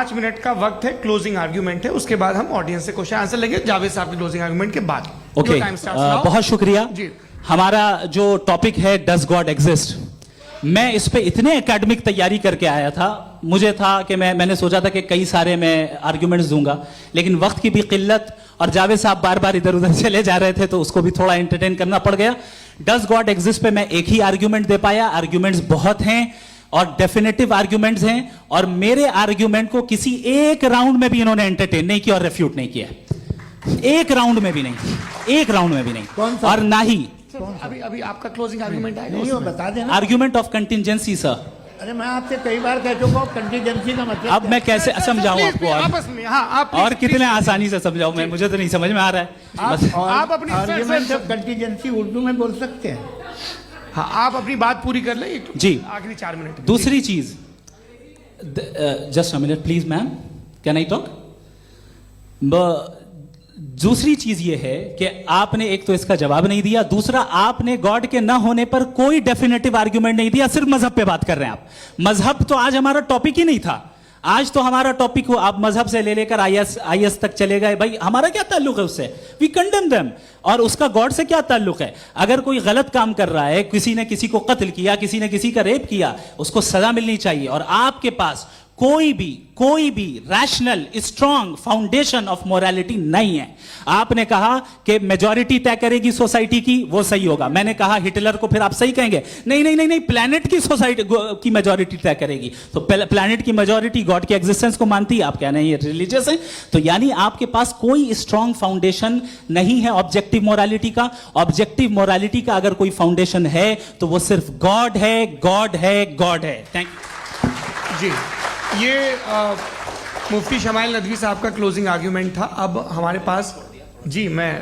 5 minute का वक्त है, क्लोजिंग आर्ग्यूमेंट है, उसके बाद हम ऑडियंस से क्वेश्चन आंसर लेंगे जावेद साहब के क्लोजिंग आर्ग्यूमेंट के बाद। ओके, बहुत शुक्रिया जी। हमारा जो टॉपिक है डज गॉड एग्जिस्ट, मैं इस पे इतने एकेडमिक तैयारी करके आया था, मुझे था कि मैंने सोचा था कि कई सारे मैं आर्ग्यूमेंट्स दूंगा, लेकिन वक्त की भी किल्लत और जावेद साहब बार बार इधर उधर चले जा रहे थे तो उसको भी थोड़ा एंटरटेन करना पड़ गया। डज गॉड एग्जिस्ट पे मैं एक ही आर्ग्यूमेंट दे पाया, आर्ग्यूमेंट्स बहुत हैं और डेफिनेटिव आर्ग्यूमेंट्स हैं, और मेरे आर्ग्यूमेंट को किसी एक राउंड में भी इन्होंने एंटरटेन नहीं किया और रेफ्यूट नहीं किया, एक राउंड में भी नहीं, एक राउंड में भी नहीं, और ना ही अभी आपका क्लोजिंग आर्गुमेंट आएगा, नहीं वो बता देना। Argument of contingency sir. अरे मैं आपसे कई बार कह चुका हूँ कंटीजेंसी का मतलब अब मैं कैसे समझाऊं आपको आपस में? हाँ, आप और कितने आसानी से समझाऊं मैं, मुझे तो नहीं समझ में आ रहा है। आप अपनी आर्ग्यूमेंट ऑफ कंटीजेंसी उर्दू में बोल सकते हैं। हाँ, आप अपनी बात पूरी कर ले जी, आखिरी 4 मिनट। दूसरी चीज, just a minute please ma'am, can I talk? दूसरी चीज ये है कि आपने एक तो इसका जवाब नहीं दिया, दूसरा आपने गॉड के ना होने पर कोई डेफिनेटिव आर्ग्यूमेंट नहीं दिया, सिर्फ मजहब पे बात कर रहे हैं आप। मजहब तो आज हमारा टॉपिक ही नहीं था, आज तो हमारा टॉपिक हो, आप मजहब से ले लेकर आईएस तक चले गए। भाई हमारा क्या ताल्लुक है उससे? We condemn them. और उसका गॉड से क्या ताल्लुक है? अगर कोई गलत काम कर रहा है, किसी ने किसी को कत्ल किया, किसी ने किसी का रेप किया, उसको सजा मिलनी चाहिए। और आपके पास कोई भी rational strong foundation of morality नहीं है। आपने कहा कि मेजॉरिटी तय करेगी सोसाइटी की, वो सही होगा। मैंने कहा हिटलर को, फिर आप सही कहेंगे नहीं नहीं नहीं नहीं, प्लैनेट की सोसाइटी की मेजॉरिटी तय करेगी। तो प्लैनेट की मेजॉरिटी गॉड के एग्जिस्टेंस को मानती है, आप कह रहे हैं ये रिलीजियस है। तो यानी आपके पास कोई स्ट्रॉन्ग फाउंडेशन नहीं है ऑब्जेक्टिव मोरालिटी का। ऑब्जेक्टिव मोरालिटी का अगर कोई फाउंडेशन है तो वो सिर्फ गॉड है, गॉड है, गॉड है। थैंक यू जी। ये मुफ्ती शमाइल नदवी साहब का क्लोजिंग आर्ग्यूमेंट था। अब हमारे पास जी, मैं